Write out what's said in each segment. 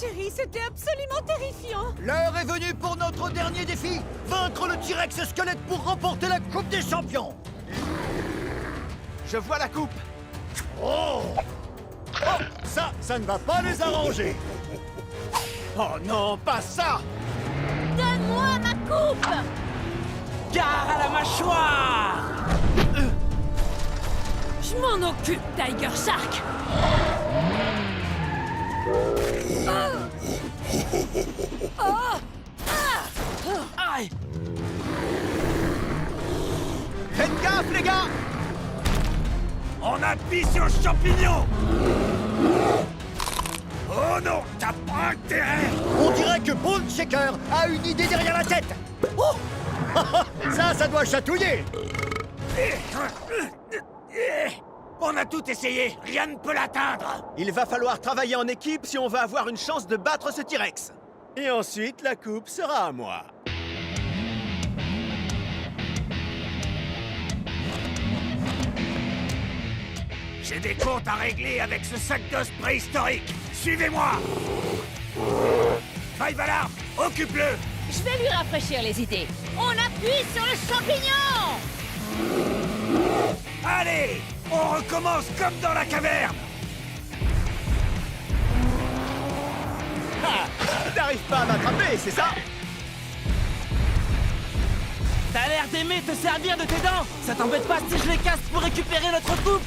chérie, c'était absolument terrifiant. L'heure est venue pour notre dernier défi. Vaincre le T-Rex squelette pour remporter la Coupe des Champions. Je vois la coupe. Oh, ça ne va pas les arranger. Oh non, pas ça! Donne-moi ma coupe. Gare à la mâchoire! Je m'en occupe, Tiger Shark. Aïe! Faites gaffe, les gars! On appuie sur le champignon! Oh non, t'as pas intérêt! On dirait que Bone Shaker a une idée derrière la tête. Oh, ça doit chatouiller. On a tout essayé, rien ne peut l'atteindre! Il va falloir travailler en équipe si on veut avoir une chance de battre ce T-Rex. Et ensuite, la coupe sera à moi. J'ai des comptes à régler avec ce sac d'os préhistorique! Suivez-moi! Five Alarm, occupe-le! Je vais lui rafraîchir les idées. On appuie sur le champignon. Allez! On recommence comme dans la caverne! Ah! T'arrives pas à m'attraper, c'est ça? T'as l'air d'aimer te servir de tes dents! Ça t'embête pas si je les casse pour récupérer notre coupe?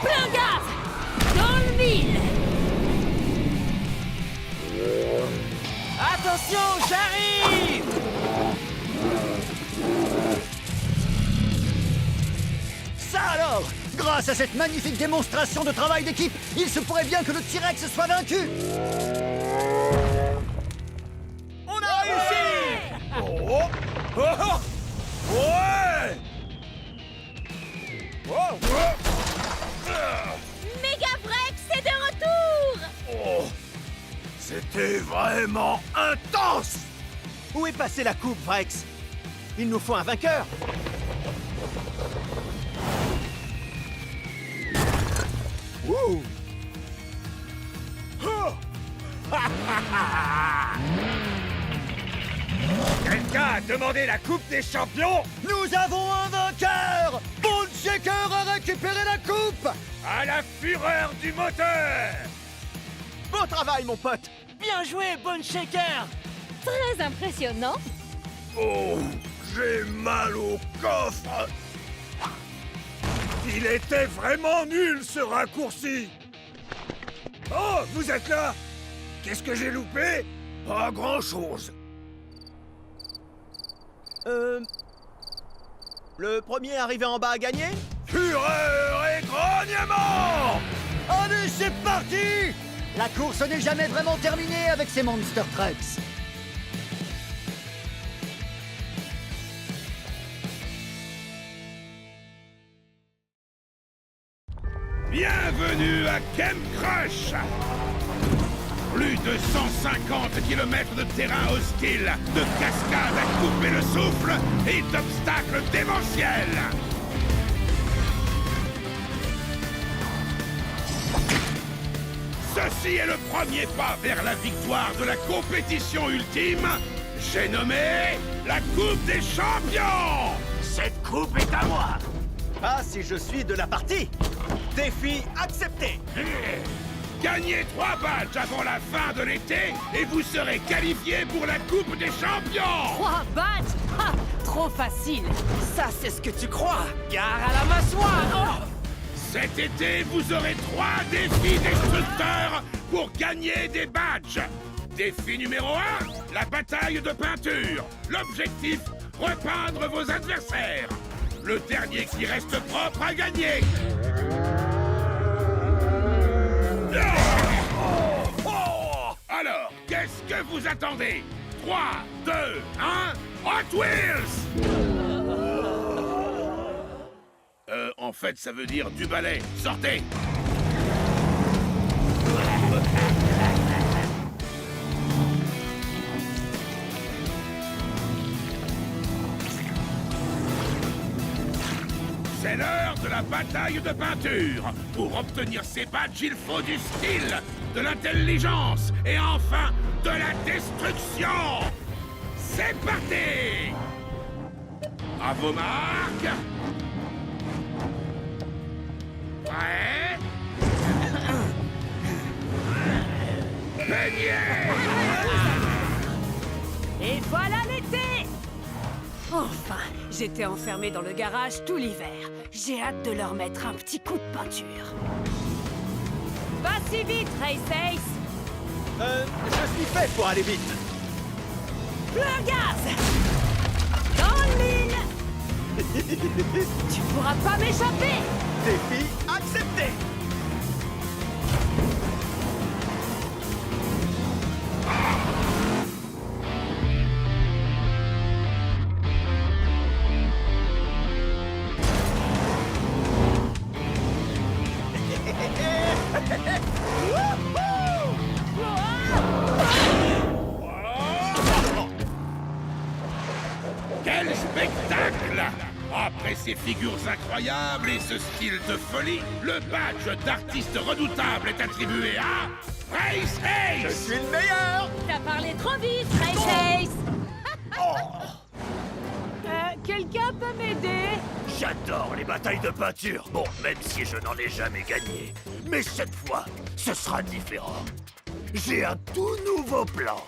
Plein gaz. Dans le mille. Attention, j'arrive! Ça alors, grâce à cette magnifique démonstration de travail d'équipe, il se pourrait bien que le T-Rex soit vaincu. On a réussi! Oh! Oh! Oh! Ouais! Oh! Megavrex est de retour. Oh! C'était vraiment intense! Où est passée la coupe, Vrex? Il nous faut un vainqueur. Ouh! Quelqu'un a demandé la Coupe des Champions? Nous avons un vainqueur. Bone Shaker a récupéré la coupe. À la fureur du moteur! Beau travail, mon pote! Bien joué, Bone Shaker! Très impressionnant. Oh, j'ai mal au coffre! Il était vraiment nul, ce raccourci! Oh, vous êtes là! Qu'est-ce que j'ai loupé? Pas grand-chose. Le premier arrivé en bas a gagné? Fureur et grognement! Allez, c'est parti. La course n'est jamais vraiment terminée avec ces Monster Trucks. Bienvenue à Camp Crush! Plus de 150 km de terrain hostile, de cascades à couper le souffle et d'obstacles démentiels! Ceci est le premier pas vers la victoire de la compétition ultime, j'ai nommé la Coupe des Champions! Cette coupe est à moi! Ah, si je suis de la partie! Défi accepté! Gagnez 3 badges avant la fin de l'été et vous serez qualifiés pour la Coupe des Champions! 3 badges. Ha, trop facile. Ça, c'est ce que tu crois! Gare à la mâchoire! Cet été, vous aurez 3 défis destructeurs pour gagner des badges. Défi numéro 1, la bataille de peinture. L'objectif, repeindre vos adversaires. Le dernier qui reste propre a gagné. Alors, qu'est-ce que vous attendez? 3, 2, 1, Hot Wheels! En fait, ça veut dire du balai. Sortez! C'est C'est l'heure de la bataille de peinture. Pour obtenir ces badges, il faut du style, de l'intelligence et enfin de la destruction. C'est parti! À vos marques. Prêt? Peignez! Et voilà l'été! Enfin, j'étais enfermée dans le garage tout l'hiver. J'ai hâte de leur mettre un petit coup de peinture. Pas si vite, Race Ace! Je suis fait pour aller vite. Le gaz! Dans le mille! Tu pourras pas m'échapper! Défi accepté. Quel spectacle! Après ces figures incroyables et ce style de folie, le badge d'artiste redoutable est attribué à Race Je Ace! suis le meilleur. T'as parlé trop vite, Race Ace! Quelqu'un peut m'aider? J'adore les batailles de peinture. Bon, même si je n'en ai jamais gagné. Mais cette fois, ce sera différent. J'ai un tout nouveau plan.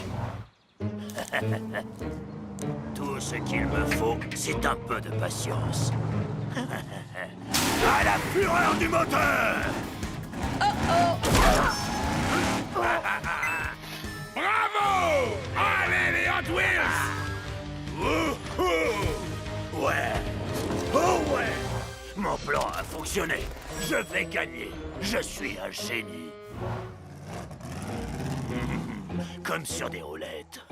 Tout ce qu'il me faut, c'est un peu de patience. À la fureur du moteur! Bravo! Allez les Hot Wheels! Wouhou! Ouais! Oh ouais! Mon plan a fonctionné. Je vais gagner. Je suis un génie. Comme sur des roulettes.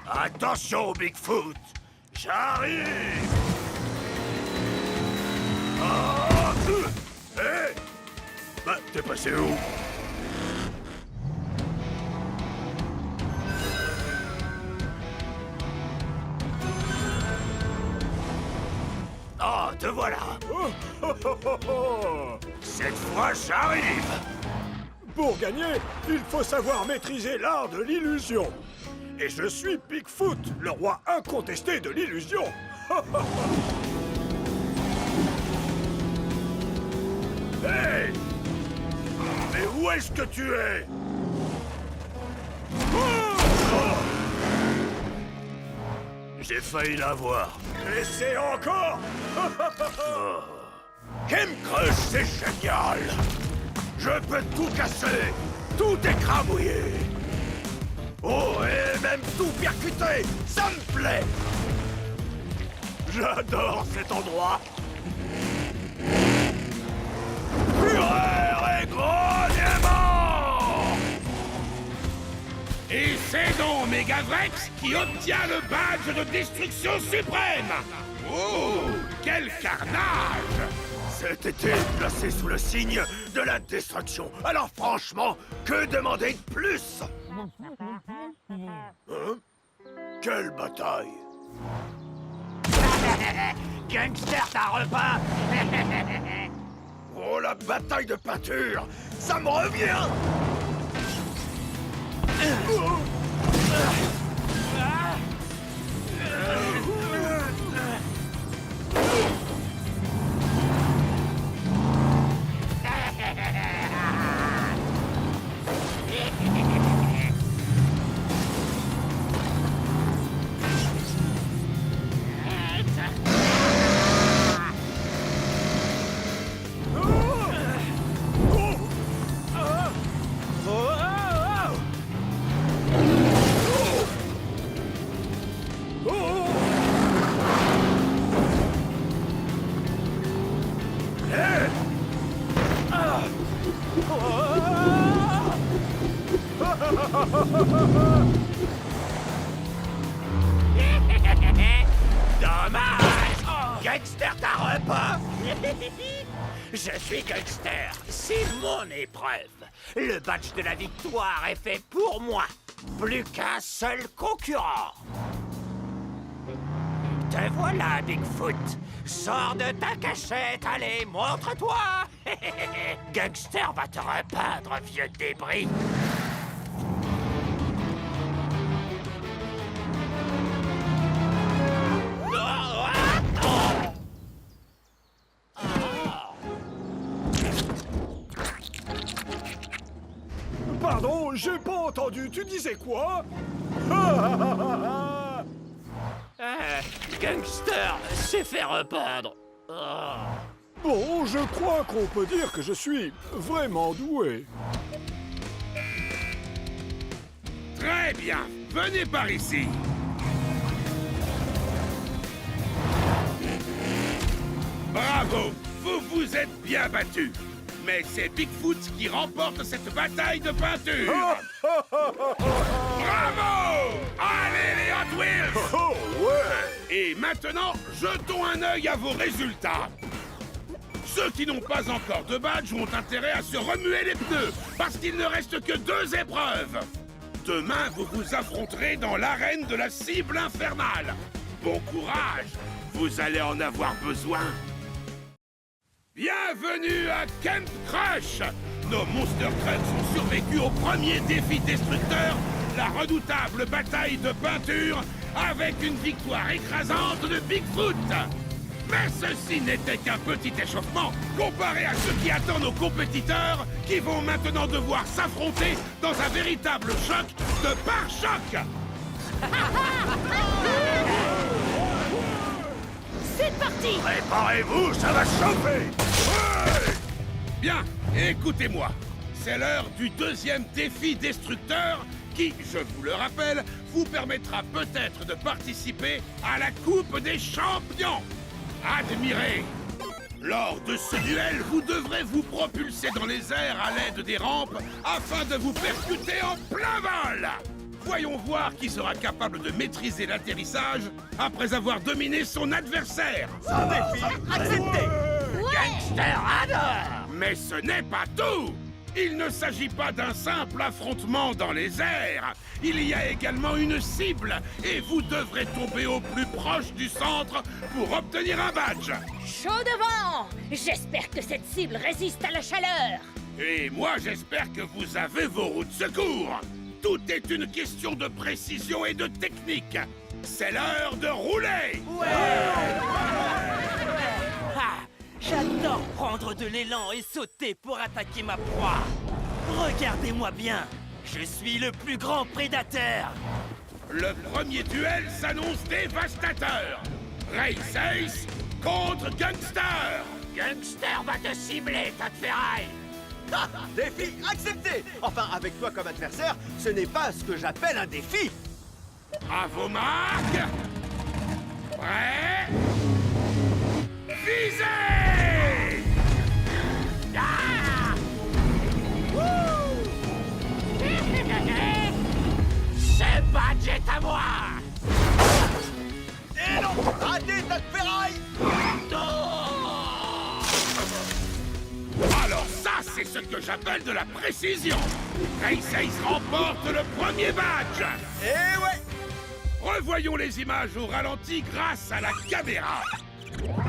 Attention, Bigfoot! J'arrive! Hé! Bah, t'es passé où? Oh, te voilà! Cette fois, j'arrive! Pour gagner, il faut savoir maîtriser l'art de l'illusion. Et je suis Bigfoot, le roi incontesté de l'illusion. Hey! Mais où est-ce que tu es? J'ai failli l'avoir. Et c'est encore. Kim Crush, c'est génial! Je peux tout casser, tout écrabouiller. Oh, et même tout percuter, ça me plaît. J'adore cet endroit. Fureur et grognement! Et c'est donc Megavrex qui obtient le badge de destruction suprême! Oh, quel carnage! Cet été placé sous le signe de la destruction. Alors franchement, que demander de plus? Hein? Quelle bataille? Gangster, t'as repas? Oh, la bataille de peinture! Ça me revient! Dommage! Gangster, t'as repas? Je suis gangster, c'est mon épreuve. Le badge de la victoire est fait pour moi. Plus qu'un seul concurrent. Te voilà, Bigfoot. Sors de ta cachette, allez, montre-toi. Gangster va te repeindre, vieux débris. Pardon, j'ai pas entendu, tu disais quoi? Gangster s'est fait repeindre. Bon, je crois qu'on peut dire que je suis vraiment doué. Très bien, venez par ici. Bravo, vous vous êtes bien battu. Mais c'est Bigfoot qui remporte cette bataille de peinture. Bravo! Allez les Hot Wheels! Oh, ouais! Et maintenant, jetons un œil à vos résultats. Ceux qui n'ont pas encore de badge ont intérêt à se remuer les pneus, parce qu'il ne reste que 2 épreuves. Demain, vous vous affronterez dans l'arène de la cible infernale. Bon courage, vous allez en avoir besoin. Bienvenue à Camp Crush! Nos Monster Trucks ont survécu au premier défi destructeur, la redoutable bataille de peinture, avec une victoire écrasante de Bigfoot! Mais ceci n'était qu'un petit échauffement comparé à ce qui attend nos compétiteurs qui vont maintenant devoir s'affronter dans un véritable choc de pare-choc! C'est parti! Préparez-vous, ça va chauffer. Ouais! Bien, écoutez-moi. C'est l'heure du deuxième défi destructeur qui, je vous le rappelle, vous permettra peut-être de participer à la Coupe des Champions. Admirez! Lors de ce duel, vous devrez vous propulser dans les airs à l'aide des rampes afin de vous percuter en plein vol. Voyons voir qui sera capable de maîtriser l'atterrissage après avoir dominé son adversaire. Sans défi, accepté. Gangster adore. Mais ce n'est pas tout! Il ne s'agit pas d'un simple affrontement dans les airs. Il y a également une cible et vous devrez tomber au plus proche du centre pour obtenir un badge. Chaud devant! J'espère que cette cible résiste à la chaleur. Et moi, j'espère que vous avez vos roues de secours. Tout est une question de précision et de technique. C'est l'heure de rouler! Ah, j'adore prendre de l'élan et sauter pour attaquer ma proie. Regardez-moi bien, je suis le plus grand prédateur. Le premier duel s'annonce dévastateur. Race Ace contre Gangster. Gangster va te cibler, tas de ferraille. Ah, défi accepté. Enfin, avec toi comme adversaire, ce n'est pas ce que j'appelle un défi. À vos marques. Prêts? Visez! Ah! Ce badge est à moi. Et non, raté, tas de ferraille. Alors ça, c'est ce que j'appelle de la précision. Race Ace remporte le premier badge. Eh ouais. Revoyons les images au ralenti grâce à la caméra.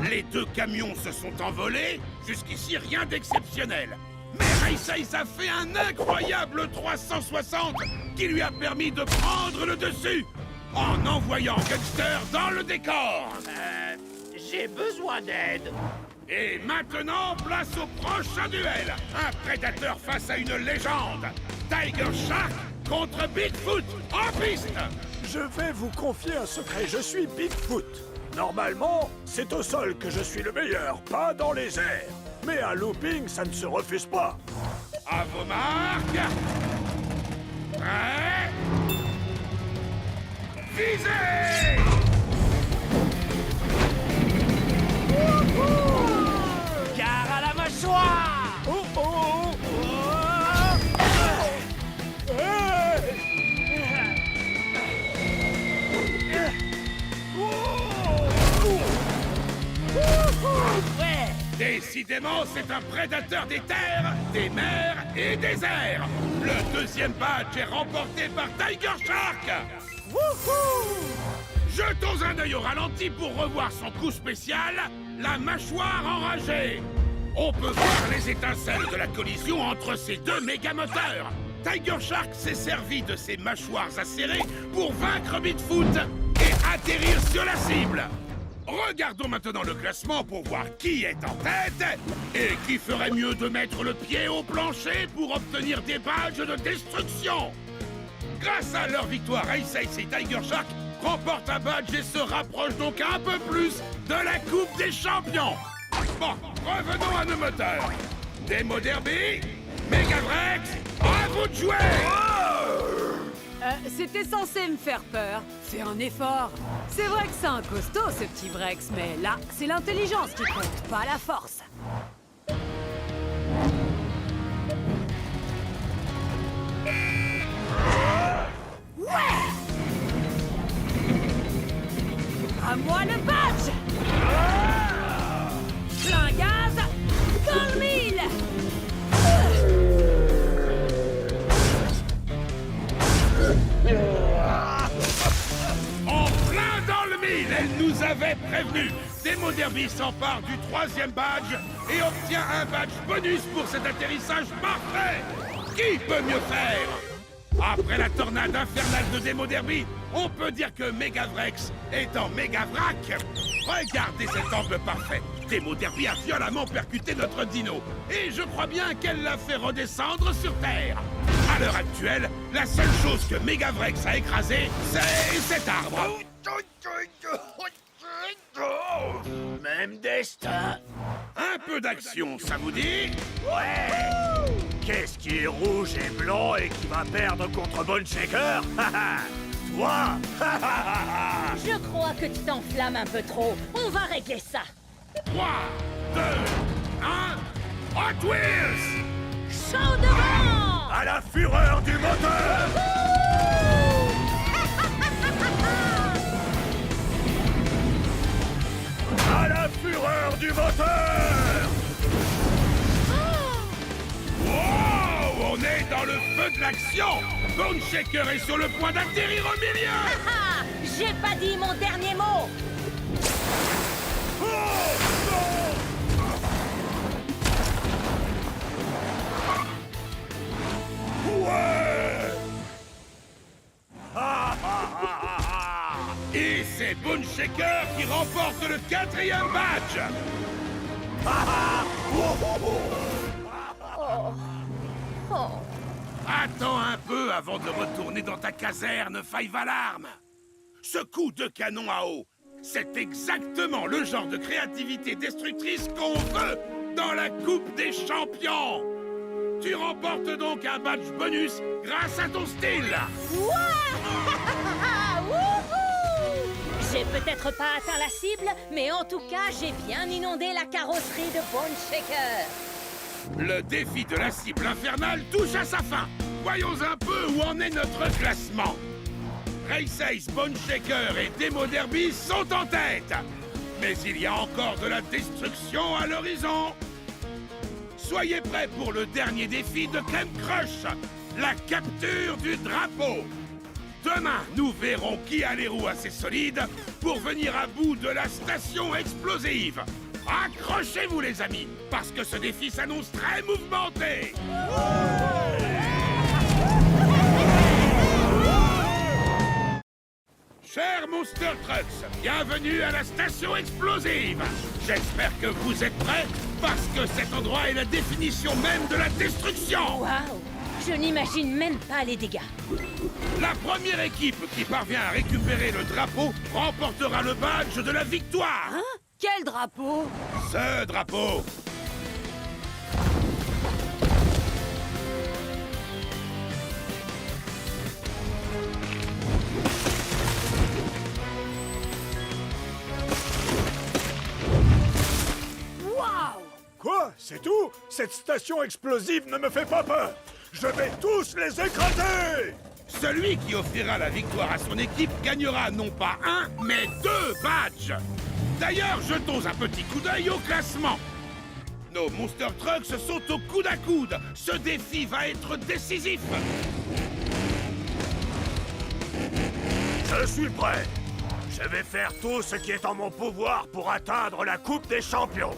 Les 2 camions se sont envolés. Jusqu'ici, rien d'exceptionnel. Mais Race Ace a fait un incroyable 360 qui lui a permis de prendre le dessus en envoyant Gangster dans le décor. J'ai besoin d'aide. Et maintenant, place au prochain duel. Un prédateur face à une légende. Tiger Shark contre Bigfoot en piste. Je vais vous confier un secret, je suis Bigfoot. Normalement, c'est au sol que je suis le meilleur, pas dans les airs. Mais un looping, ça ne se refuse pas. À vos marques. Prêts? Visez! Gare à la mâchoire! Oh oh! Ouais! Décidément, c'est un prédateur des terres, des mers et des airs. Le deuxième badge est remporté par Tiger Shark. Wouhou! Jetons un œil au ralenti pour revoir son coup spécial, la mâchoire enragée. On peut voir les étincelles de la collision entre ces deux méga-moteurs. Tiger Shark s'est servi de ses mâchoires acérées pour vaincre Bigfoot et atterrir sur la cible. Regardons maintenant le classement pour voir qui est en tête et qui ferait mieux de mettre le pied au plancher pour obtenir des badges de destruction. Grâce à leur victoire, Ice Ice et Tiger Shark remportent un badge et se rapprochent donc un peu plus de la Coupe des Champions. Bon, revenons à nos moteurs. Demo Derby, Megavrex, à vous de jouer! C'était censé me faire peur. Fais un effort. C'est vrai que c'est un costaud, ce petit Vrex, mais là, c'est l'intelligence qui compte, pas la force. Ouais! À moi le badge! Plein gaz, dans le mille! En plein dans le mille, elle nous avait prévenu. Demo Derby s'empare du 3e badge et obtient un badge bonus pour cet atterrissage parfait. Qui peut mieux faire? Après la tornade infernale de Demo Derby, on peut dire que Megavrex est en Megavrac. Regardez cet angle parfait. Demo Derby a violemment percuté notre dino. Et je crois bien qu'elle l'a fait redescendre sur Terre. À l'heure actuelle, la seule chose que Megavrex a écrasée, c'est cet arbre. Même destin. Un peu d'action, ça vous dit? Ouais! Qu'est-ce qui est rouge et blanc et qui va perdre contre Bone Shaker? Toi! Je crois que tu t'enflammes un peu trop. On va régler ça. 3, 2, 1, Hot Wheels! Chaud devant! À la fureur du moteur! À la fureur du moteur! Wow! On est dans le feu de l'action! Bone Shaker est sur le point d'atterrir au milieu! Ah! J'ai pas dit mon dernier mot! Et c'est Bone Shaker qui remporte le 4e badge! Attends un peu avant de retourner dans ta caserne, Five Alarm. Ce coup de canon à eau, c'est exactement le genre de créativité destructrice qu'on veut dans la Coupe des Champions. Tu remportes donc un badge bonus grâce à ton style. Wouhou! J'ai peut-être pas atteint la cible, mais en tout cas, j'ai bien inondé la carrosserie de Bone Shaker. Le défi de la cible infernale touche à sa fin. Voyons un peu où en est notre classement. Race Ace, Bone Shaker et Demo Derby sont en tête. Mais il y a encore de la destruction à l'horizon. Soyez prêts pour le dernier défi de Ken Crush, la capture du drapeau. Demain, nous verrons qui a les roues assez solides pour venir à bout de la station explosive. Accrochez-vous les amis, parce que ce défi s'annonce très mouvementé. Chers Monster Trucks, bienvenue à la station explosive. J'espère que vous êtes prêts, parce que cet endroit est la définition même de la destruction. Waouh! Je n'imagine même pas les dégâts. La première équipe qui parvient à récupérer le drapeau remportera le badge de la victoire. Hein? Quel drapeau? Ce drapeau. Waouh! Quoi? C'est tout? Cette station explosive ne me fait pas peur! Je vais tous les écraser! Celui qui offrira la victoire à son équipe gagnera non pas un, mais 2 badges. D'ailleurs, jetons un petit coup d'œil au classement. Nos Monster Trucks sont au coude à coude. Ce défi va être décisif. Je suis prêt! Je vais faire tout ce qui est en mon pouvoir pour atteindre la Coupe des Champions.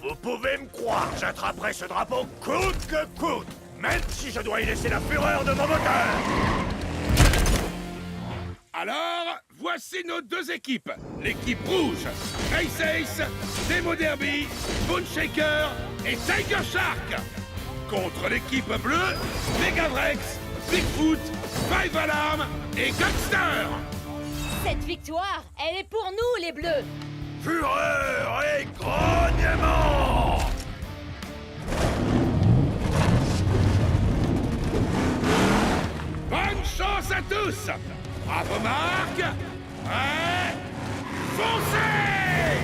Vous pouvez me croire, j'attraperai ce drapeau coûte que coûte, même si je dois y laisser la fureur de mon moteur. Alors, voici nos deux équipes. L'équipe rouge, Race Ace, Demo Derby, Bone Shaker et Tiger Shark. Contre l'équipe bleue, Megavrex, Bigfoot, Five Alarm et Gangster. Cette victoire, elle est pour nous, les Bleus. Fureur et grognement! Bonne chance à tous. Bravo Marc. Prêt, foncez!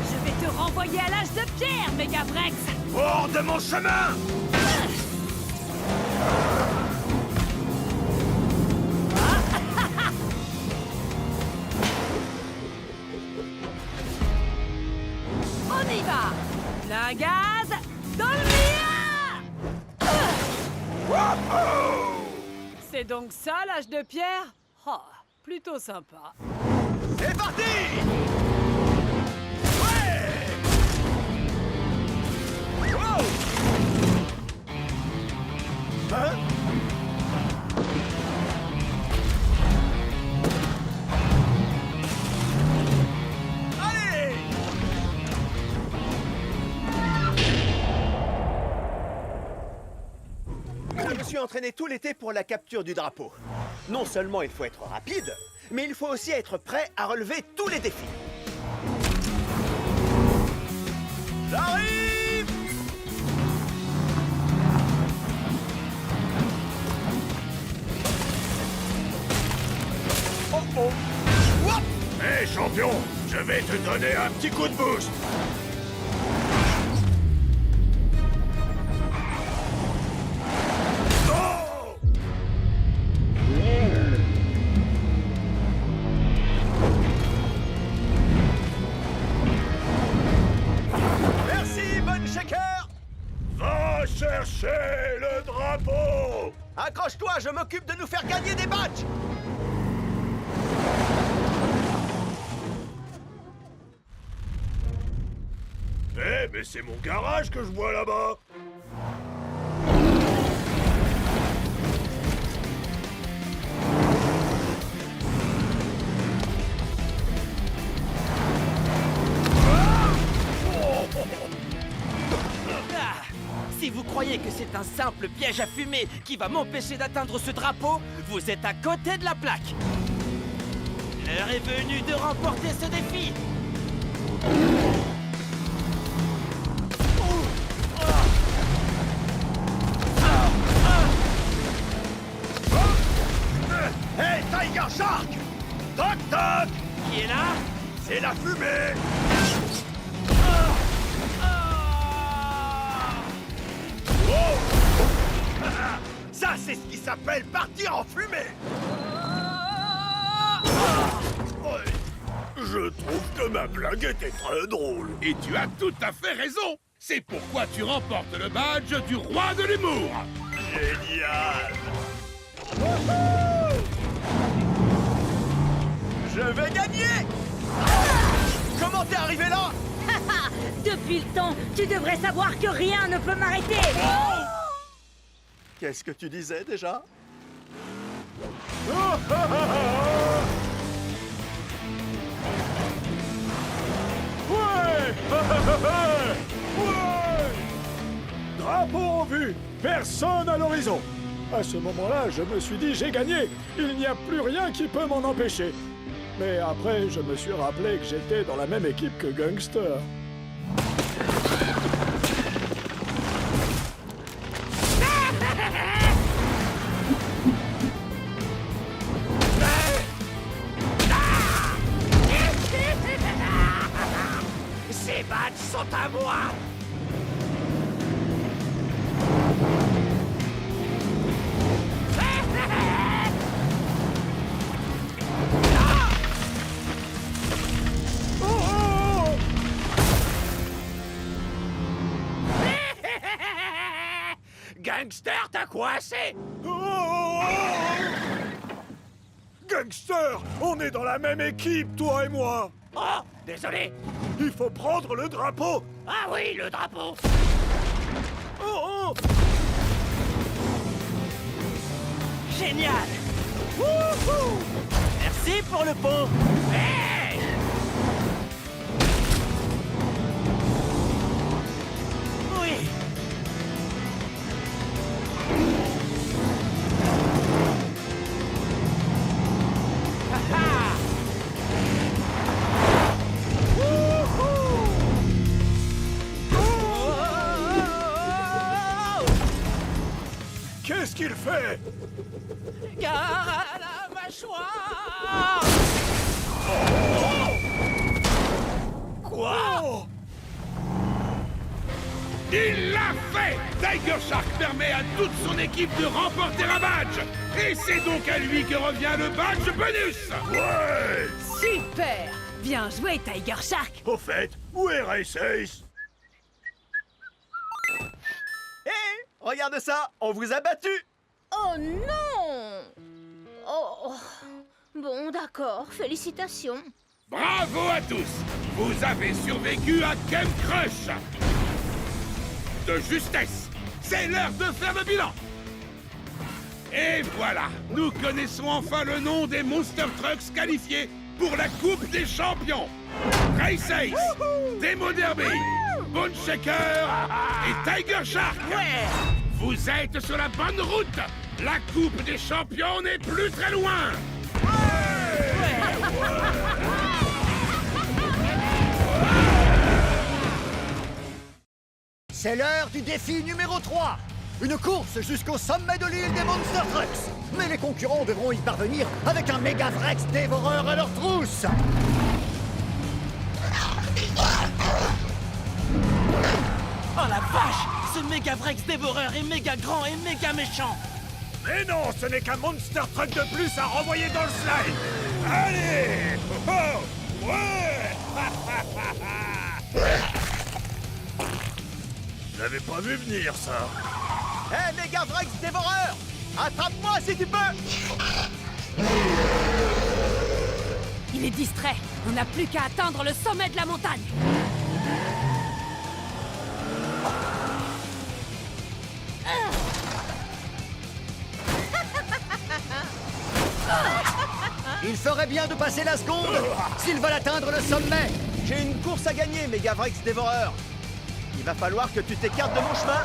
Je vais te renvoyer à l'âge de pierre, Megavrex. Hors de mon chemin! On y va. Plein gaz, dans le mien. C'est donc ça l'âge de pierre? Oh, plutôt sympa. C'est parti! Wow! Hein? Allez! Je me suis entraîné tout l'été pour la capture du drapeau. Non seulement il faut être rapide, mais il faut aussi être prêt à relever tous les défis. J'arrive! Oh oh! Wouah! Hé champion, je vais te donner un petit coup de boost. Oh! Merci, Bone Shaker! Va chercher le drapeau! Accroche-toi, je m'occupe de nous faire gagner des badges! Eh, mais c'est mon garage que je vois là-bas! Ah, si vous croyez que c'est un simple piège à fumée qui va m'empêcher d'atteindre ce drapeau, vous êtes à côté de la plaque. L'heure est venue de remporter ce défi. Hey, Tiger Shark! Toc toc! Qui est là? C'est la fumée! Oh! Ça, c'est ce qui s'appelle partir en fumée! Ouais. Je trouve que ma blague était très drôle. Et tu as tout à fait raison. C'est pourquoi tu remportes le badge du roi de l'humour. Génial! Je vais gagner! Comment t'es arrivé là? Depuis le temps, tu devrais savoir que rien ne peut m'arrêter. Qu'est-ce que tu disais déjà? Ouais! Ouais! Drapeau en vue, personne à l'horizon. À ce moment-là, je me suis dit, j'ai gagné. Il n'y a plus rien qui peut m'en empêcher. Mais après, je me suis rappelé que j'étais dans la même équipe que Gangster. Ces badges sont à moi! Gangster, t'as coincé! Oh Gangster, on est dans la même équipe, toi et moi. Oh, désolé. Il faut prendre le drapeau. Ah oui, le drapeau. Oh, oh. Génial! Wouhou! Merci pour le pot! Hey! Oui! Qu'est-ce qu'il fait? Gare à la mâchoire! Quoi? Oh. Il l'a fait! Tiger Shark permet à toute son équipe de remporter un badge! Et c'est donc à lui que revient le badge bonus! Ouais! Super! Bien joué, Tiger Shark! Au fait, où est Race Ace? Hé, regarde ça, on vous a battu. Oh non! Oh, bon, d'accord, félicitations. Bravo à tous! Vous avez survécu à Kem Crush! De justesse! C'est l'heure de faire le bilan! Et voilà! Nous connaissons enfin le nom des Monster Trucks qualifiés pour la Coupe des Champions! Race Ace, Demo Derby, Bone Shaker et Tiger Shark! Ouais! Vous êtes sur la bonne route! La Coupe des Champions n'est plus très loin! C'est l'heure du défi numéro 3. Une course jusqu'au sommet de l'île des Monster Trucks. Mais les concurrents devront y parvenir avec un méga Vrex dévoreur à leur trousse. Oh la vache! Ce méga Vrex dévoreur est méga grand et méga méchant! Mais non, ce n'est qu'un Monster Truck de plus à renvoyer dans le slide. Allez! Oh, oh, ouais! Je l'avais pas vu venir, ça. Hé, méga Vrex dévoreur, attrape-moi si tu peux. Il est distrait. On n'a plus qu'à atteindre le sommet de la montagne. Il ferait bien de passer la seconde s'ils veulent atteindre le sommet. J'ai une course à gagner, méga Vrex dévoreur. Il va falloir que tu t'écartes de mon chemin.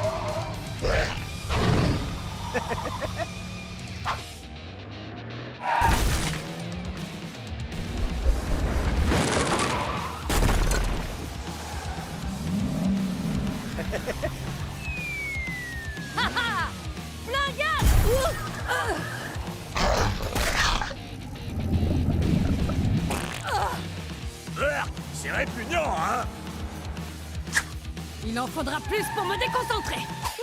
C'est répugnant, hein? Il en faudra plus pour me déconcentrer.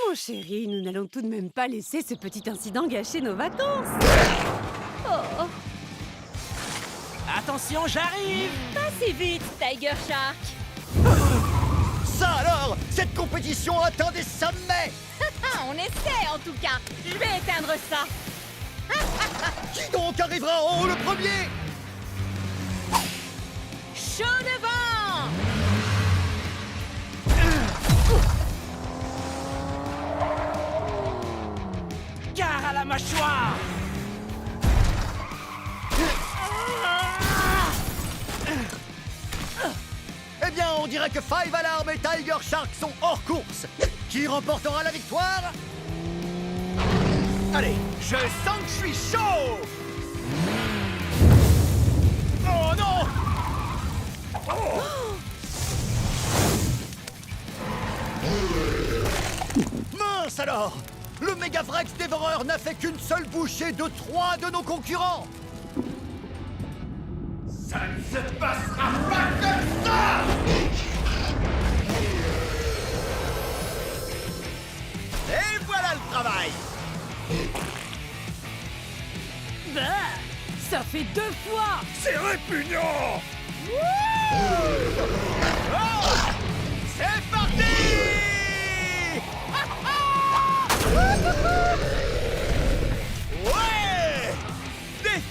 Mon chéri, nous n'allons tout de même pas laisser ce petit incident gâcher nos vacances. Oh, Attention, j'arrive! pas si vite, Tiger Shark. Ça alors, cette compétition atteint des sommets. On essaie en tout cas. Je vais éteindre ça. Qui donc arrivera en haut le premier? Chaud devant. Gare à la mâchoire! Eh bien, on dirait que Five Alarm et Tiger Shark sont hors course. Qui remportera la victoire? Allez, je sens que je suis chaud. Oh non! Mince alors! Le méga Vrex dévoreur n'a fait qu'une seule bouchée de 3 de nos concurrents. Ça ne se passera pas comme ça! Et voilà le travail. bah, ça fait 2 fois. C'est répugnant! C'est parti! Ouais!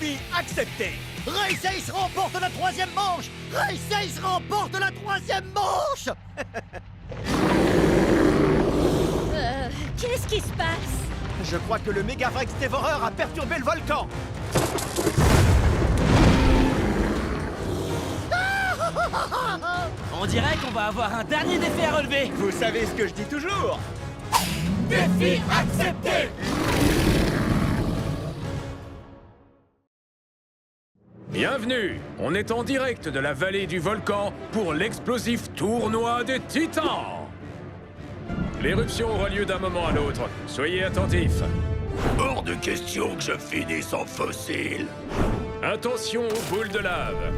Défi accepté. Race Ace remporte la 3e manche. Race Ace remporte la 3e manche. Qu'est-ce qui se passe? Je crois que le Megavrex Dévoreur a perturbé le volcan. On dirait qu'on va avoir un dernier défi à relever. Vous savez ce que je dis toujours. Défi accepté. Bienvenue, on est en direct de la vallée du volcan pour l'explosif tournoi des titans. L'éruption aura lieu d'un moment à l'autre, soyez attentifs. Hors de question que je finisse en fossile. Attention aux boules de lave.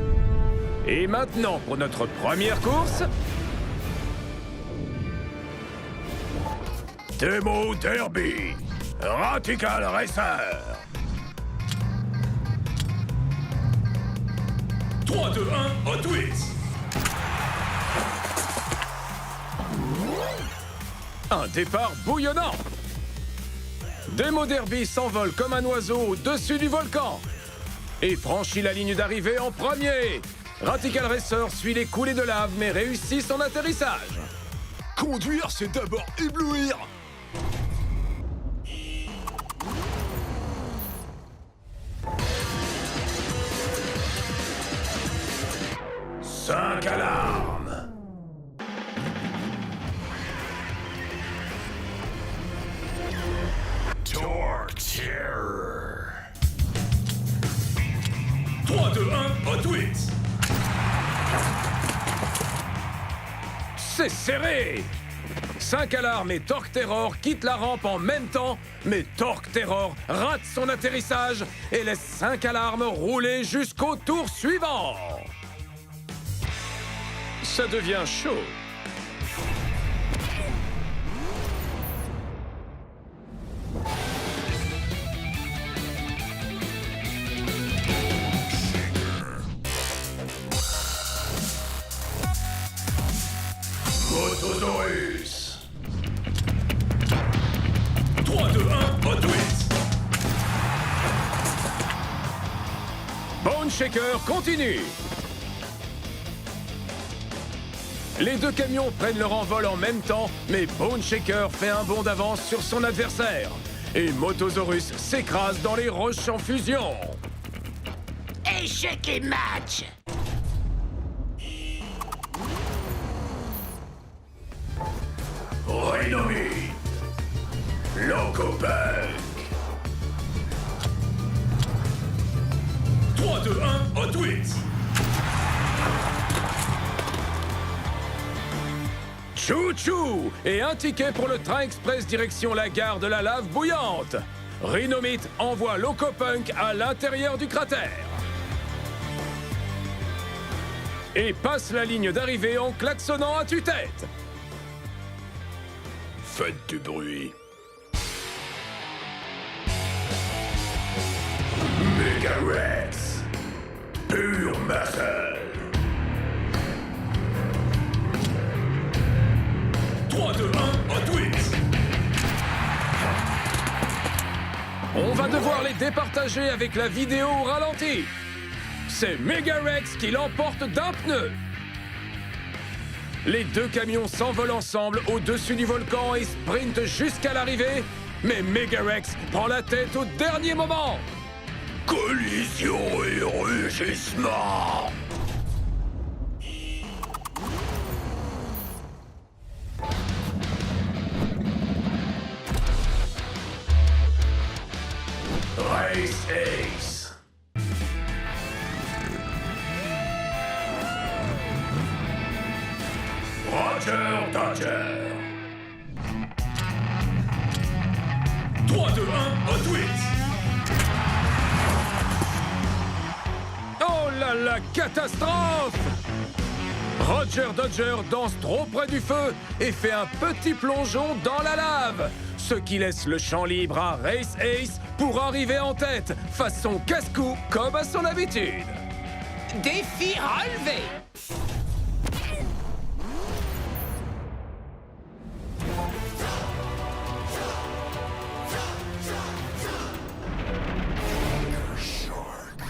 Et maintenant pour notre première course. Demo Derby. Radical Racer. 3, 2, 1, Hot Wheels. Un départ bouillonnant. Demo Derby s'envole comme un oiseau au-dessus du volcan et franchit la ligne d'arrivée en premier. Radical Racer suit les coulées de lave mais réussit son atterrissage. Conduire, c'est d'abord éblouir. Cinq alarmes. Torque Terror. 3, 2, 1, Hot Wheels. C'est serré. 5 alarmes et Torque Terror quittent la rampe en même temps, mais Torque Terror rate son atterrissage et laisse 5 alarmes rouler jusqu'au tour suivant. Ça devient chaud. Motosaurus. 3, 2, 1, Hot Wheels. Bone Shaker continue. Les deux camions prennent leur envol en même temps, mais Bone Shaker fait un bond d'avance sur son adversaire. Et Motosaurus s'écrase dans les roches en fusion. Échec et match! Renommé. Locopunk. 3, 2, 1, Hot Wheels. Chou-chou! Et un ticket pour le train express direction la gare de la lave bouillante. Rhinomite envoie Locopunk à l'intérieur du cratère. Et passe la ligne d'arrivée en klaxonnant à tue-tête. Faites du bruit. Megarex. Pure muscle. 3, 2, 1, Hot Wheels. On va devoir les départager avec la vidéo au ralenti. C'est Megarex qui l'emporte d'un pneu. Les deux camions s'envolent ensemble au-dessus du volcan et sprintent jusqu'à l'arrivée, mais Megarex prend la tête au dernier moment. Collision et rugissement. Race Ace. Roger Dodger. 3, 2, 1, Hot Wheels. Oh là là, catastrophe! Roger Dodger danse trop près du feu et fait un petit plongeon dans la lave, ce qui laisse le champ libre à Race Ace pour arriver en tête, façon casse-cou comme à son habitude. Défi relevé. Shark.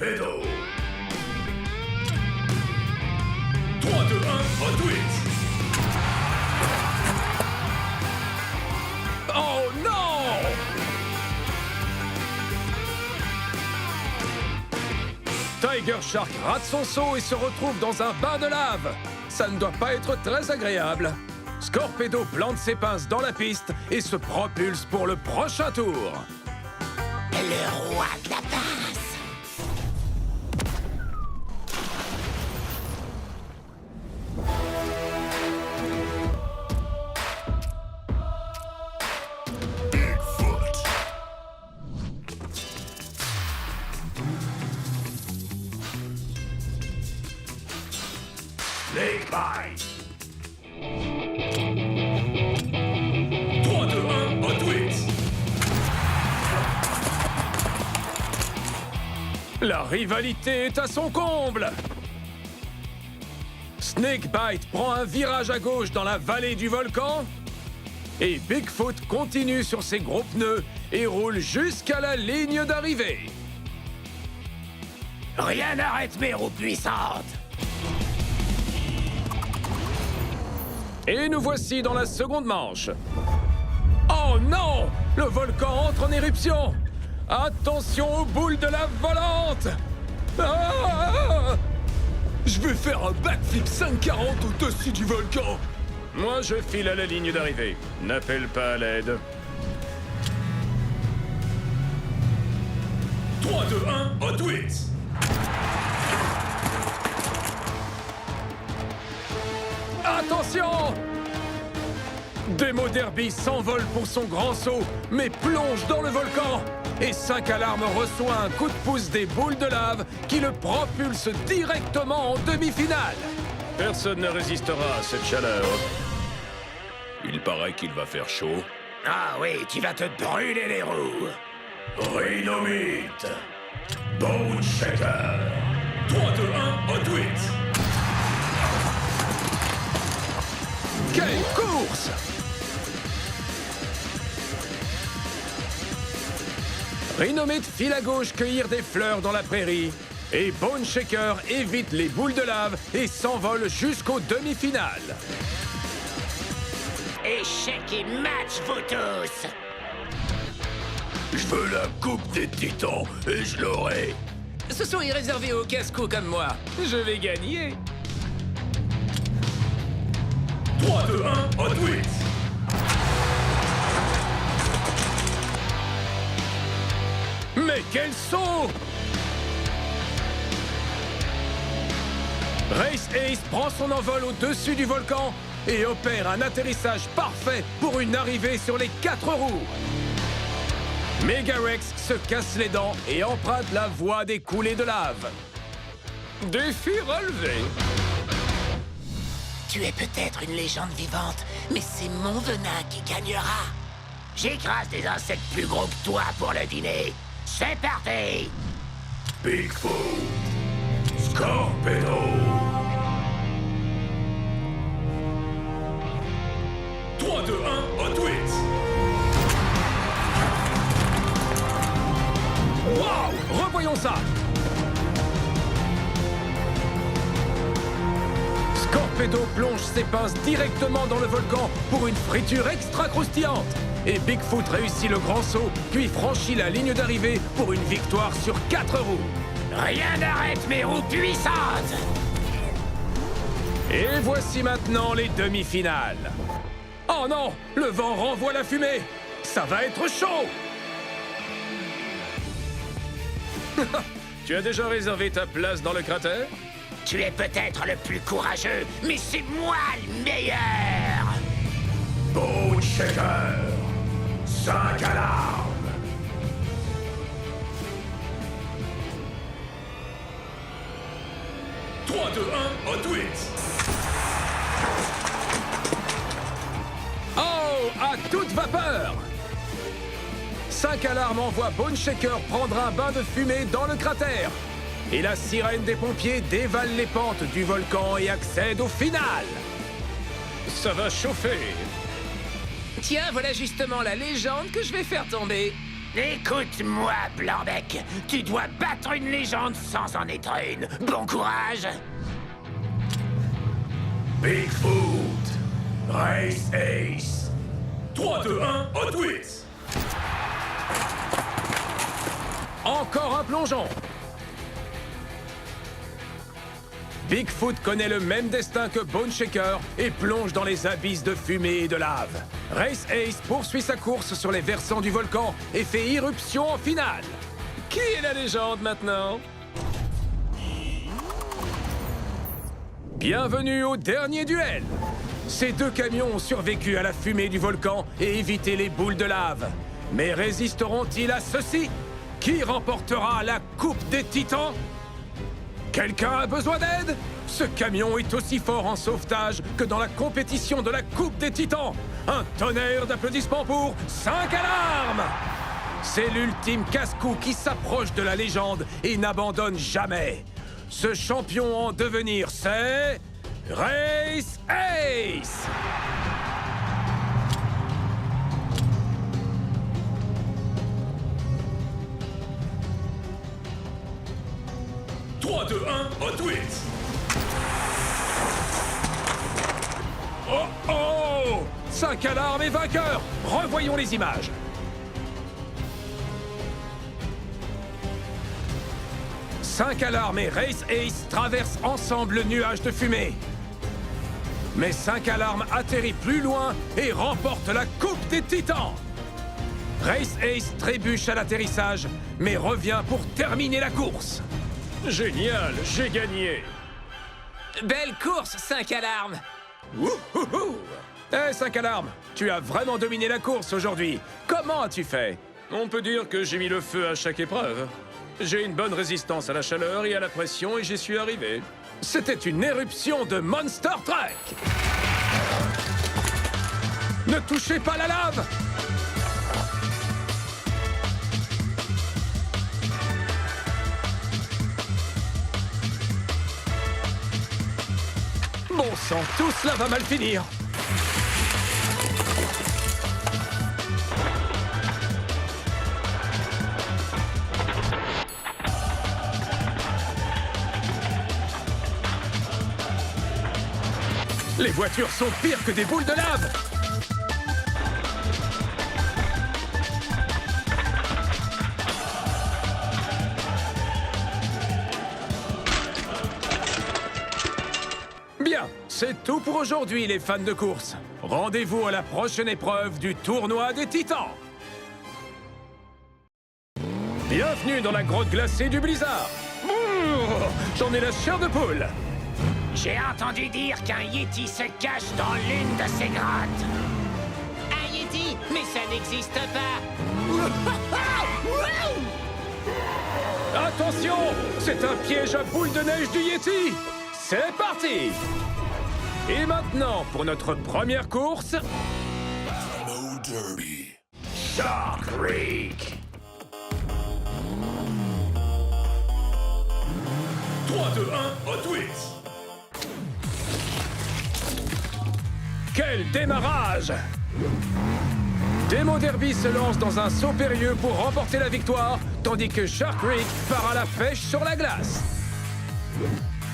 Scorpedo. 3, 2, 1, Hot Wheels. Oh non! Tiger Shark rate son saut et se retrouve dans un bain de lave. Ça ne doit pas être très agréable. Scorpedo plante ses pinces dans la piste et se propulse pour le prochain tour. Le roi de la pince. Bigfoot. Snake Bite. 3, 2, 1, Hot Wheels. La rivalité est à son comble. Snakebite prend un virage à gauche dans la vallée du volcan et Bigfoot continue sur ses gros pneus et roule jusqu'à la ligne d'arrivée. Rien n'arrête mes roues puissantes. Et nous voici dans la seconde manche. Oh non! Le volcan entre en éruption! Attention aux boules de lave volantes! Ah! Je vais faire un backflip 540 au-dessus du volcan! Moi, je file à la ligne d'arrivée. N'appelle pas à l'aide. 3, 2, 1, Hot Wheels. Attention! Demo Derby s'envole pour son grand saut, mais plonge dans le volcan. Et 5 Alarmes reçoit un coup de pouce des boules de lave qui le propulse directement en demi-finale. Personne ne résistera à cette chaleur. Il paraît qu'il va faire chaud. Ah oui, tu vas te brûler les roues. Rhinomite. Bone Shaker. 3, 2, 1, Hot Wheels. Quelle course! Rhinomite file à gauche cueillir des fleurs dans la prairie. Et Bone Shaker évite les boules de lave et s'envole jusqu'aux demi-finales. Échec et match, vous tous. Je veux la coupe des titans et je l'aurai. Ce sont réservés aux casse-cou comme moi. Je vais gagner. 3, 2, 1, Hot Wheels. Mais quel saut! Race Ace prend son envol au-dessus du volcan et opère un atterrissage parfait pour une arrivée sur les 4 roues. Megarex se casse les dents et emprunte la voie des coulées de lave. Défi relevé. Tu es peut-être une légende vivante, mais c'est mon venin qui gagnera. J'écrase des insectes plus gros que toi pour le dîner. C'est parti! Bigfoot. Scorpedo. 3, 2, 1, Hot Wheels. Wow! Revoyons ça! Scorpedo plonge ses pinces directement dans le volcan pour une friture extra croustillante. Et Bigfoot réussit le grand saut, puis franchit la ligne d'arrivée pour une victoire sur 4 roues. Rien n'arrête mes roues puissantes! Et voici maintenant les demi-finales. Oh non! Le vent renvoie la fumée! Ça va être chaud! Tu as déjà réservé ta place dans le cratère? Tu es peut-être le plus courageux, mais c'est moi le meilleur! Bone Shaker. 5 alarmes. « 3, 2, 1, Hot Wheels. Oh! À toute vapeur! 5 Alarmes envoie Bone Shaker prendre un bain de fumée dans le cratère. Et la sirène des pompiers dévale les pentes du volcan et accède au final. Ça va chauffer. Tiens, voilà justement la légende que je vais faire tomber. Écoute-moi, Blanc-Bec. Tu dois battre une légende sans en être une. Bon courage. Bigfoot, Race Ace. 3, 2, 1, Hot Wheels. Encore un plongeon. Bigfoot connaît le même destin que Bone Shaker et plonge dans les abysses de fumée et de lave. Race Ace poursuit sa course sur les versants du volcan et fait irruption en finale. Qui est la légende maintenant? Bienvenue au dernier duel. Ces deux camions ont survécu à la fumée du volcan et évité les boules de lave. Mais résisteront-ils à ceci? Qui remportera la Coupe des Titans? Quelqu'un a besoin d'aide? Ce camion est aussi fort en sauvetage que dans la compétition de la Coupe des Titans. Un tonnerre d'applaudissements pour 5 alarmes! C'est l'ultime casse-cou qui s'approche de la légende et n'abandonne jamais. Ce champion en devenir, c'est... Race Ace! « 3, 2, 1, Hot Wheels !» Oh oh! 5 alarmes et vainqueur! Revoyons les images. Cinq alarmes et Race Ace traversent ensemble le nuage de fumée. Mais 5 alarmes atterrit plus loin et remporte la Coupe des Titans. Race Ace trébuche à l'atterrissage, mais revient pour terminer la course. Génial, j'ai gagné. Belle course, 5 alarmes. Wouhouhou! Eh, 5 alarmes, tu as vraiment dominé la course aujourd'hui. Comment as-tu fait? On peut dire que j'ai mis le feu à chaque épreuve. J'ai une bonne résistance à la chaleur et à la pression et j'y suis arrivé. C'était une éruption de Monster Truck! Ne touchez pas la lave! Bon sang, tout cela va mal finir. Les voitures sont pires que des boules de lave. Bien, c'est tout pour aujourd'hui, les fans de course. Rendez-vous à la prochaine épreuve du tournoi des Titans. Bienvenue dans la grotte glacée du blizzard. J'en ai la chair de poule. J'ai entendu dire qu'un Yeti se cache dans l'une de ces grottes. Un Yeti? Mais ça n'existe pas. Attention, c'est un piège à boule de neige du Yeti. C'est parti. Et maintenant, pour notre première course... Shark Creek. 3, 2, 1, Hot Wheels. Quel démarrage! Demo Derby se lance dans un saut périlleux pour remporter la victoire, tandis que Shark Creek part à la pêche sur la glace.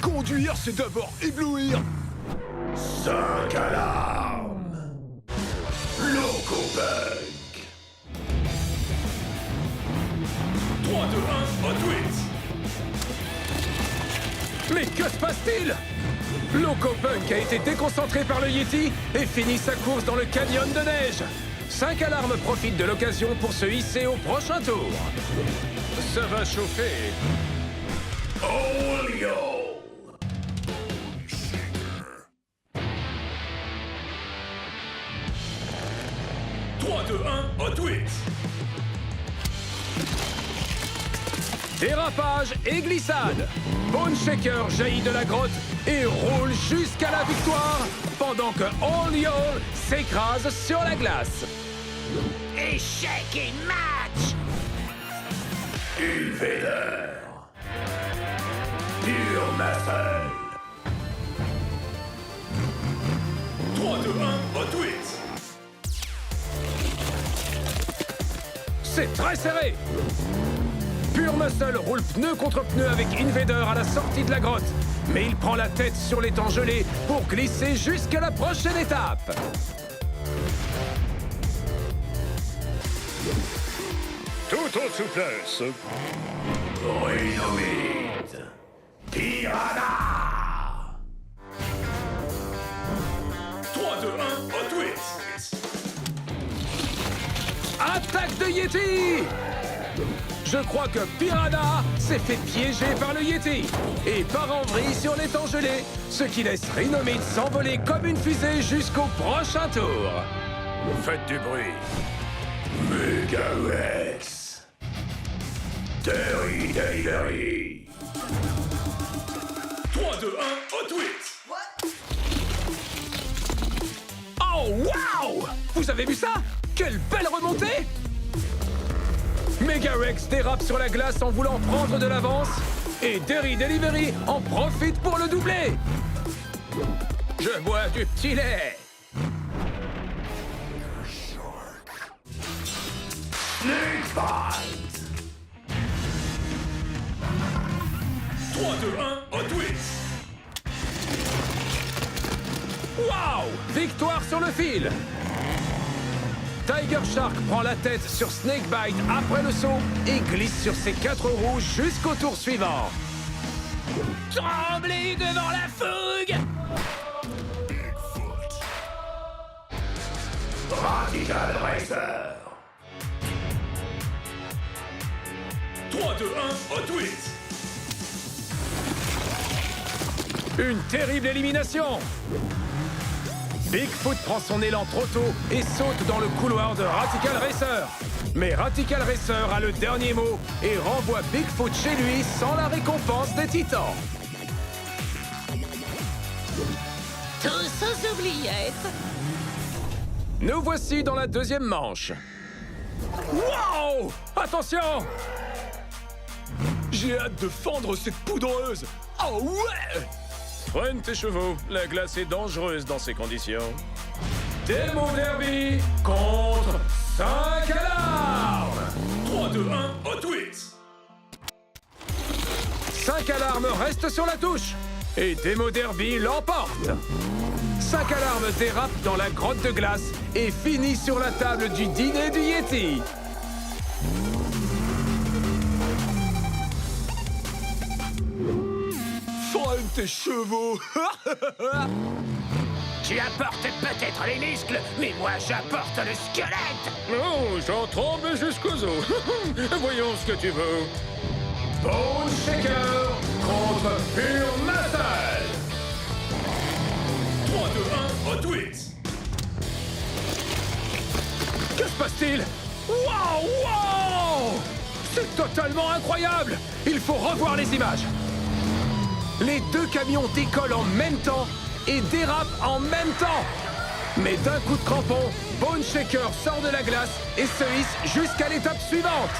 Conduire, c'est d'abord éblouir. 5 alarmes! Loco Punk! 3, 2, 1, Hot Wheels! Mais que se passe-t-il? Loco Punk a été déconcentré par le Yeti et finit sa course dans le canyon de neige. 5 alarmes profitent de l'occasion pour se hisser au prochain tour. Ça va chauffer. Oh yo! 3, 2, 1, Hot Wheels! Dérapage et glissade. Bone Shaker jaillit de la grotte et roule jusqu'à la victoire, pendant que All Y'all s'écrase sur la glace. Échec et match. Invader. Pure muscle. 3, 2, 1, Hot Wheels. c'est très serré. Pure Muscle roule pneu contre pneu avec Invader à la sortie de la grotte. Mais il prend la tête sur l'étang gelé pour glisser jusqu'à la prochaine étape. Tout en souplesse. Rhinomite. Piranha. 3, 2, 1, Hot Wheels. Attaque de Yeti! Je crois que Piranha s'est fait piéger par le Yeti et part en vrille sur l'étang gelé, ce qui laisse Rhinomite s'envoler comme une fusée jusqu'au prochain tour. Faites du bruit. Megarex. Terry Delivery. 3, 2, 1, Hot Wheels. Oh, waouh! Vous avez vu ça? Quelle belle remontée! Megarex dérape sur la glace en voulant prendre de l'avance et Terry Delivery en profite pour le doubler. Je bois du petit lait. Snake Bite. 3, 2, 1, Hot Wheels. Waouh! Victoire sur le fil. Tiger Shark prend la tête sur Snakebite après le saut et glisse sur ses 4 roues jusqu'au tour suivant. Tremblez devant la fougue! Radical Racer. 3, 2, 1, Hot Wheels. Une terrible élimination. Bigfoot prend son élan trop tôt et saute dans le couloir de Radical Racer. Mais Radical Racer a le dernier mot et renvoie Bigfoot chez lui sans la récompense des titans. Tous aux oubliettes. Nous voici dans la deuxième manche. Wow! Attention! J'ai hâte de fendre cette poudreuse. Oh ouais! Freine tes chevaux, la glace est dangereuse dans ces conditions. Démo Derby contre 5 alarmes! 3, 2, 1, Hot Wheels. 5 alarmes restent sur la touche et Démo Derby l'emporte. 5 alarmes dérape dans la grotte de glace et finit sur la table du dîner du Yeti. Freine tes chevaux. Tu apportes peut-être les muscles, mais moi j'apporte le squelette! Oh, j'en tremble jusqu'aux os. Voyons ce que tu veux. Bone Shaker contre Pure Muscle. 3, 2, 1, Hot Wheels. Que se passe-t-il? Wow, wow! C'est totalement incroyable! Il faut revoir les images. Les deux camions décollent en même temps et dérapent en même temps. Mais d'un coup de crampon, Bone Shaker sort de la glace et se hisse jusqu'à l'étape suivante.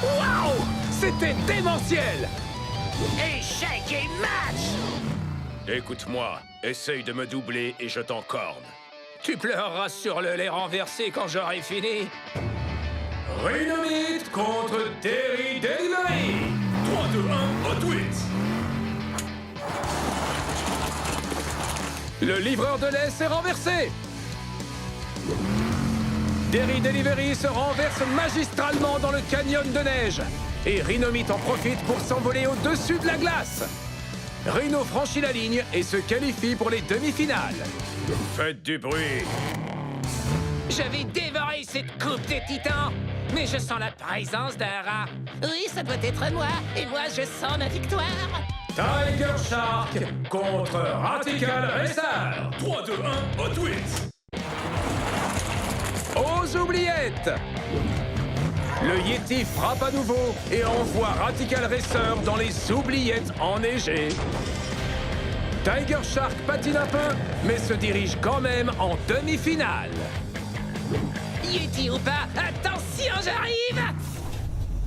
Waouh! C'était démentiel! Échec et match! Écoute-moi, essaye de me doubler et je t'encorne. Tu pleureras sur le lait renversé quand j'aurai fini. Rhinomite contre Terry Delivery. 3, 2, 1, Hot Wheels. Le livreur de lait s'est renversé. Terry Delivery se renverse magistralement dans le canyon de neige. Et Rhinomite en profite pour s'envoler au-dessus de la glace. Rhino franchit la ligne et se qualifie pour les demi-finales. Faites du bruit. Je vais dévorer cette coupe des titans, mais je sens la présence d'un rat. Oui, ça doit être moi. Et moi, je sens la victoire. Tiger Shark contre Radical Racer. 3, 2, 1, Hot Wheels. Aux oubliettes. Le Yeti frappe à nouveau et envoie Radical Racer dans les oubliettes enneigées. Tiger Shark patine un peu, mais se dirige quand même en demi-finale. Yeti ou pas, attention, j'arrive!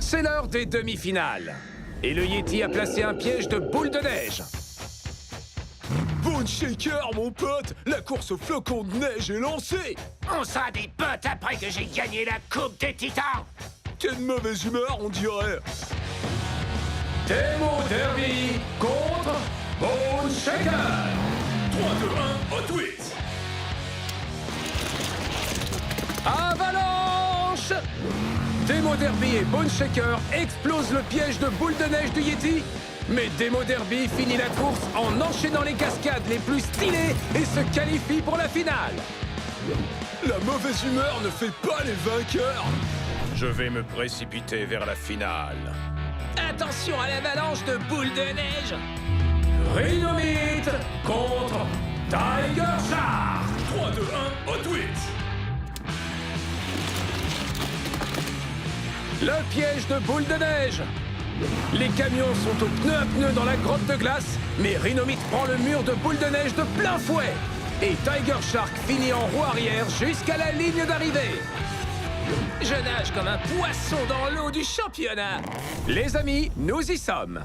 C'est l'heure des demi-finales. Et le Yeti a placé un piège de boule de neige. Bone Shaker, mon pote, la course au flocon de neige est lancée. On sera des potes après que j'ai gagné la coupe des titans! Quelle mauvaise humeur, on dirait. Demo Derby contre Bone Shaker. 3, 2, 1, Hot Wheels. Avalanche! Demo Derby et Bone Shaker explosent le piège de boule de neige du Yeti. Mais Demo Derby finit la course en enchaînant les cascades les plus stylées et se qualifie pour la finale. La mauvaise humeur ne fait pas les vainqueurs. Je vais me précipiter vers la finale. Attention à l'avalanche de boules de neige. Rhinomite contre Tiger Shark. 3, 2, 1, Hot Wheels. Le piège de boule de neige. Les camions sont au pneu à pneu dans la grotte de glace, mais Rhinomite prend le mur de boule de neige de plein fouet. Et Tiger Shark finit en roue arrière jusqu'à la ligne d'arrivée. Je nage comme un poisson dans l'eau du championnat. Les amis, nous y sommes.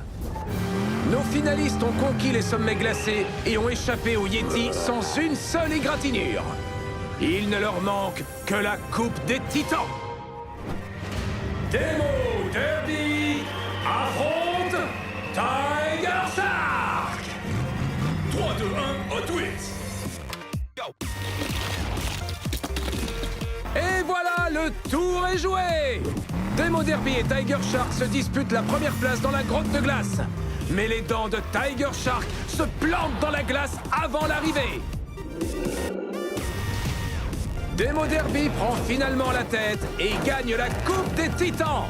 Nos finalistes ont conquis les sommets glacés et ont échappé au Yeti sans une seule égratignure. Il ne leur manque que la coupe des titans. Demo Derby affronte Tiger Shark. 3, 2, 1, Hot Wheels. Et voilà, le tour est joué. Demo Derby et Tiger Shark se disputent la première place dans la grotte de glace. Mais les dents de Tiger Shark se plantent dans la glace avant l'arrivée. Demo Derby prend finalement la tête et gagne la Coupe des Titans.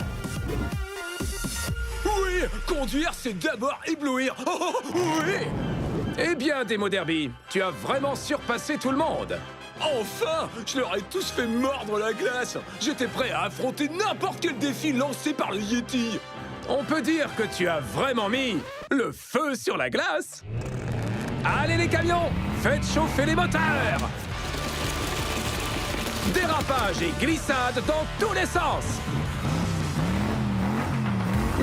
Oui, conduire, c'est d'abord éblouir. Oh, oui. Eh bien, Demo Derby, tu as vraiment surpassé tout le monde. Enfin, je leur ai tous fait mordre la glace. J'étais prêt à affronter n'importe quel défi lancé par le Yeti. On peut dire que tu as vraiment mis le feu sur la glace. Allez les camions, faites chauffer les moteurs. Dérapage et glissade dans tous les sens.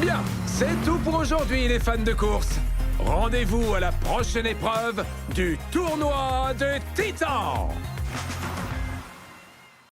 Bien, c'est tout pour aujourd'hui les fans de course. Rendez-vous à la prochaine épreuve du tournoi des Titans.